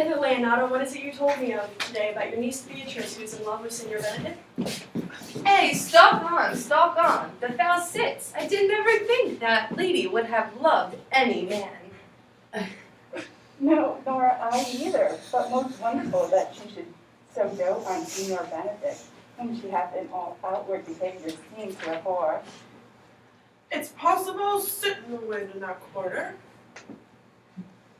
Hither, Leonato, what is it you told me of today about your niece Beatrice, who's in love with Signor Benedict? Hey, stop on. The foul sits. I did never think that lady would have loved any man. No, nor I either, but most wonderful that she should so dote on Signor Benedict, whom she hath in all outward behavior seemed to abhor. It's possible sit in the wind in that quarter.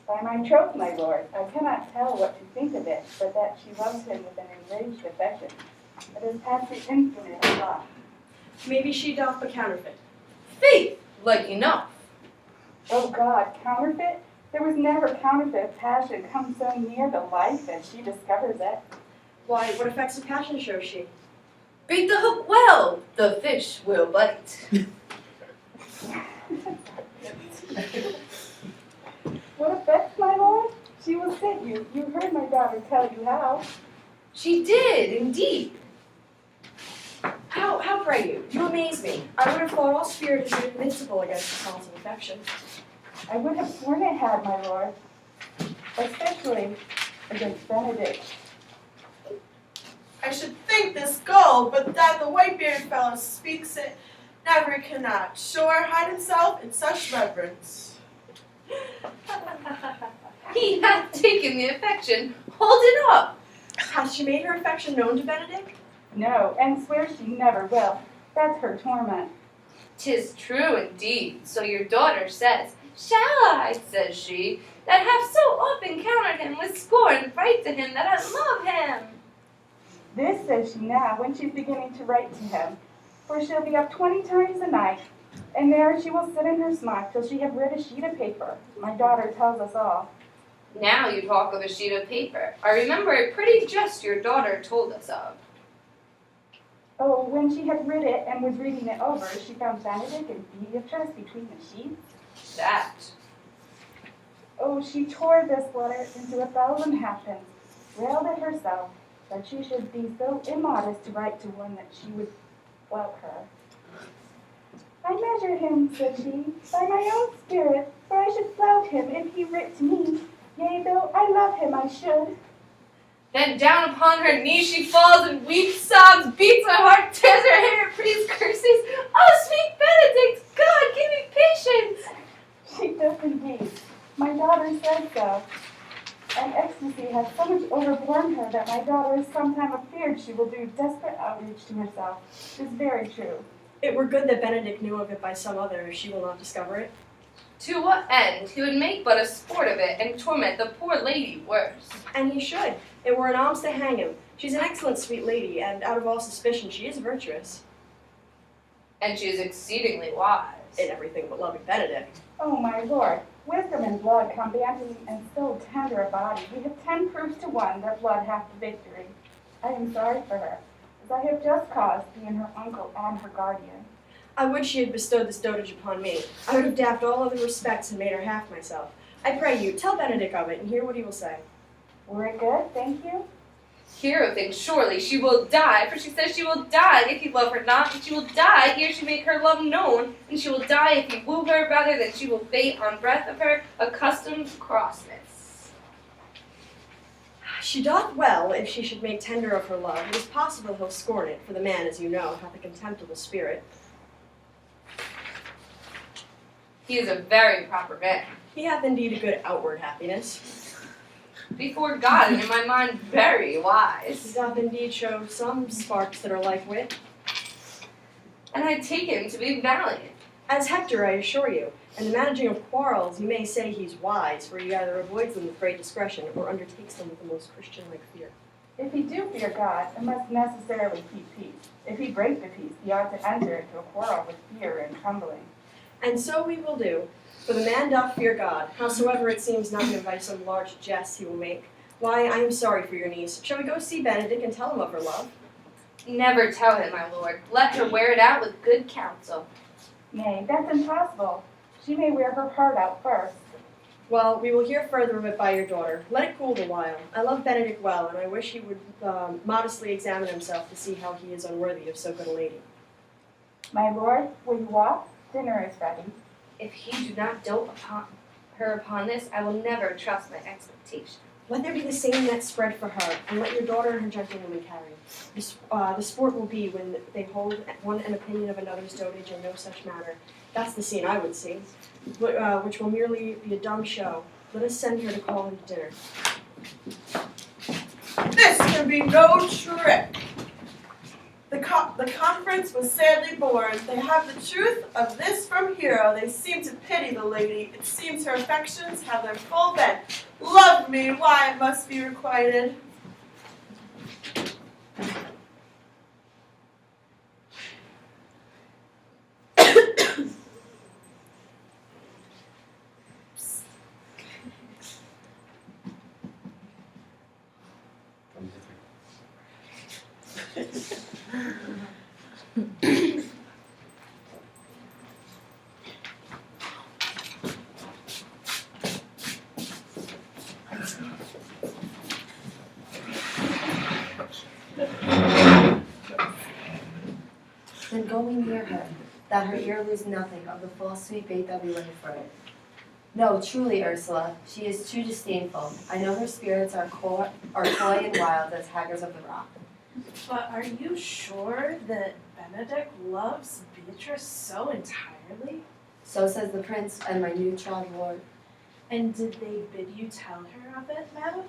By my troth, my lord, I cannot tell what to think of it, but that she loves him with an enraged affection. It is past the infinite of thought. Maybe she doth a counterfeit. Faith, like enough. O God, counterfeit? There was never counterfeit passion come so near the life as she discovers it. Why, what effects of passion shows she? Bait the hook well, the fish will bite. What effects, my lord? She will sit you. You heard my daughter tell you how. She did, indeed. How pray you? You amaze me. I would have thought all spirit is invincible against the assaults of affection. I would have sworn it had, my lord, especially against Benedict. I should think this gold, but that the white-bearded fellow speaks it never cannot. Sure hide himself in such reverence. He hath taken the affection. Hold it up. Hath she made her affection known to Benedict? No, and swears she never will. That's her torment. 'Tis true indeed, so your daughter says. Shall I, says she, that have so often countered him with scorn, write to him that I love him? This says she now when she's beginning to write to him, for she'll be up 20 times a night, and there she will sit in her smock till she have read a sheet of paper. My daughter tells us all. Now you talk of a sheet of paper. I remember a pretty jest your daughter told us of. Oh, when she had read it and was reading it over, she found Benedict and Beatrice between the sheets. That. Oh, she tore this letter into 1,000 halfpence, railed at herself, that she should be so immodest to write to one that she would flout her. I measure him, said she, by my own spirit, for I should flout him if he writ to me. Yea, though I love him, I should. Then down upon her knees she falls and weeps, sobs, beats her heart, tears her hair, breathes curses. Oh, sweet Benedict, God, give me patience. She does indeed. My daughter says so. And ecstasy has so much overborne her that my daughter is sometime afeard she will do desperate outrage to herself. It is very true. It were good that Benedict knew of it by some other, if she will not discover it. To what end? He would make but a sport of it and torment the poor lady worse. And he should. It were an alms to hang him. She's an excellent sweet lady, and out of all suspicion she is virtuous. And she is exceedingly wise. In everything but loving Benedict. Oh, my lord, wisdom and blood come banting in so tender a body. We have 10 proofs to 1 that blood hath the victory. I am sorry for her, as I have just cause, being her uncle and her guardian. I would she had bestowed this dotage upon me. I would have daffed all other respects and made her half myself. I pray you, tell Benedict of it, and hear what he will say. Were it good, thank you? Hero thinks surely she will die, for she says she will die if he love her not, and she will die ere she make her love known, and she will die if he woo her rather than she will faint on breath of her accustomed crossness. She doth well if she should make tender of her love. It is possible he'll scorn it, for the man, as you know, hath a contemptible spirit. He is a very proper man. He hath indeed a good outward happiness. Before God, and in my mind very He wise. doth indeed show some sparks that are like wit. And I take him to be valiant. As Hector, I assure you, and the managing of quarrels, you may say he's wise, for he either avoids them with great discretion or undertakes them with the most Christian-like fear. If he do fear God, it must necessarily keep peace. If he break the peace, he ought to enter into a quarrel with fear and trembling. And so we will do, for the man doth fear God, howsoever it seems nothing by some large jest he will make. Why, I am sorry for your niece. Shall we go see Benedict and tell him of her love? Never tell him, my lord. Let her wear it out with good counsel. Nay, that's impossible. She may wear her heart out first. Well, we will hear further of it by your daughter. Let it cool the while. I love Benedict well, and I wish he would modestly examine himself to see how he is unworthy of so good a lady. My lord, will you walk? Dinner is ready. If he do not dote upon her upon this, I will never trust my expectation. Let there be the same net spread for her, and let your daughter and her gentlewoman carry. The sport will be when they hold one an opinion of another's dotage in no such matter. That's the scene I would see, which will merely be a dumb show. Let us send her to call him to dinner. This can be no trick. The conference was sadly born. They have the truth of this from Hero. They seem to pity the lady. It seems her affections have their full bent. Love me, why it must be requited. Then go we near her, that her ear lose nothing of the full sweet bait that we lay for it. No, truly, Ursula, she is too disdainful. I know her spirits are coy and wild as haggers of the rock. But are you sure that Benedict loves Beatrice so entirely? So says the prince and my new child lord. And did they bid you tell her of it, madam?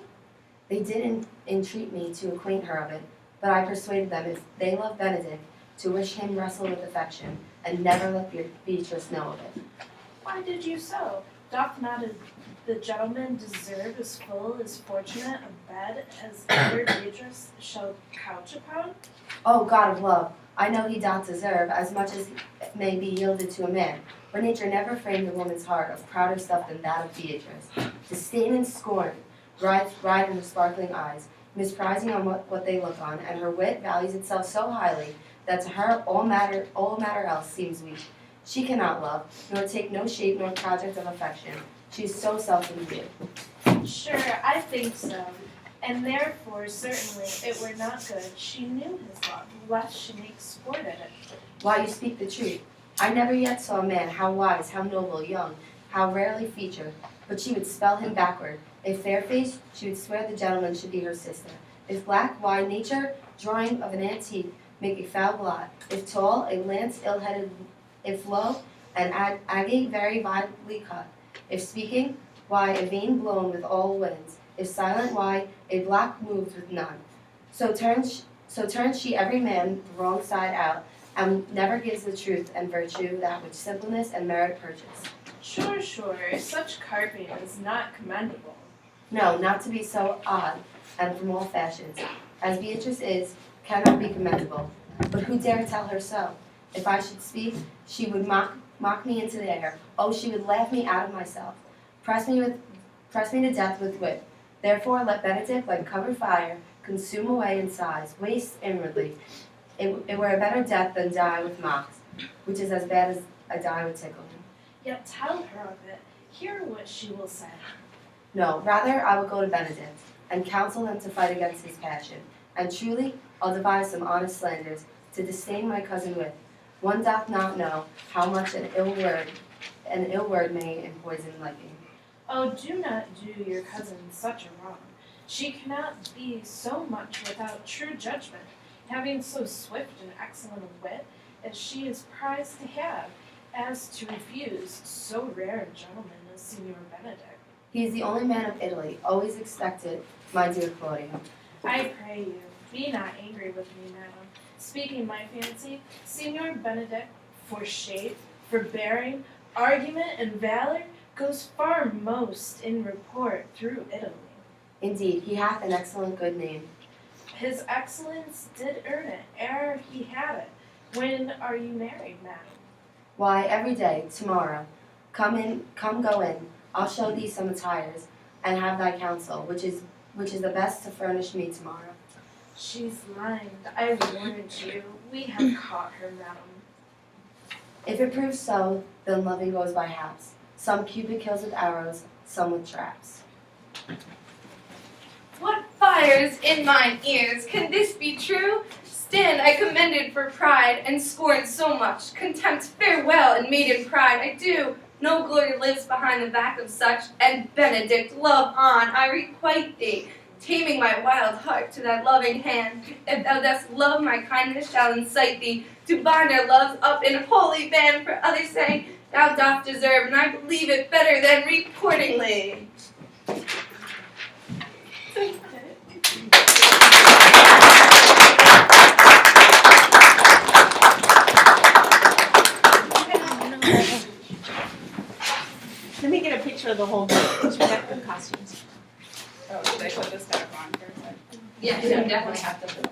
They did entreat me to acquaint her of it, but I persuaded them, if they love Benedict, to wish him wrestle with affection, and never let Beatrice know of it. Why did you so? Doth not the gentleman deserve as full as fortunate a bed as ever Beatrice shall couch upon? O God of love, I know he doth deserve as much as may be yielded to a man, for nature never framed a woman's heart of prouder stuff than that of Beatrice. Disdain and scorn ride in her sparkling eyes, misprizing on what they look on, and her wit values itself so highly that to her all matter else seems weak. She cannot love, nor take no shape nor project of affection. She is so self-imbued. Sure, I think so. And therefore, certainly, it were not good she knew his love, lest she make sport at it. Why, you speak the truth. I never yet saw a man how wise, how noble, young, how rarely featured, but she would spell him backward. If fair-faced, she would swear the gentleman should be her sister. If black, why, nature, drawing of an antique, make a foul blot. If tall, a lance ill-headed. If low, an agate very vilely cut. If speaking, why, a vein blown with all winds. If silent, why, a block moved with none. So turns she every man the wrong side out, and never gives the truth and virtue that which simpleness and merit purchase. Sure, such carping is not commendable. No, not to be so odd, and from all fashions, as Beatrice is, cannot be commendable. But who dare tell her so? If I should speak, she would mock me into the air. Oh, she would laugh me out of myself. Press me to death with wit. Therefore, let Benedict, like covered fire, consume away in sighs, waste inwardly. It were a better death than die with mocks, which is as bad as a die would tickle him. Yet tell her of it. Hear what she will say. No, rather I will go to Benedict, and counsel him to fight against his passion. And truly, I'll devise some honest slanders, to disdain my cousin with. One doth not know how much an ill word may empoison liking. Oh, do not do your cousin such a wrong. She cannot be so much without true judgment, having so swift and excellent a wit as she is prized to have, as to refuse so rare a gentleman as Signor Benedict. He is the only man of Italy, always expected, my dear Claudia. I pray you, be not angry with me, madam. Speaking my fancy, Signor Benedict, for shape, for bearing, argument, and valor, goes far most in report through Italy. Indeed, he hath an excellent good name. His excellence did earn it ere he had it. When are you married, madam? Why, every day, tomorrow. Come go in. I'll show thee some attires, and have thy counsel, which is the best to furnish me tomorrow. She's lined, I warned you. We have caught her, madam. If it proves so, then loving goes by halves. Some Cupid kills with arrows, some with traps. What fires in mine ears? Can this be true? Stand I commended for pride, and scorn so much. Contempt farewell, and maiden pride I do. No glory lives behind the back of such, and Benedict, love on, I requite thee, taming my wild heart to thy loving hand. If thou dost love, my kindness shall incite thee to bind our loves up in holy band. For others say thou dost deserve, and I believe it better than reportingly. Let me get a picture of the whole group, respective costumes. Oh, should I put this back on for a second? Yes, you definitely have to.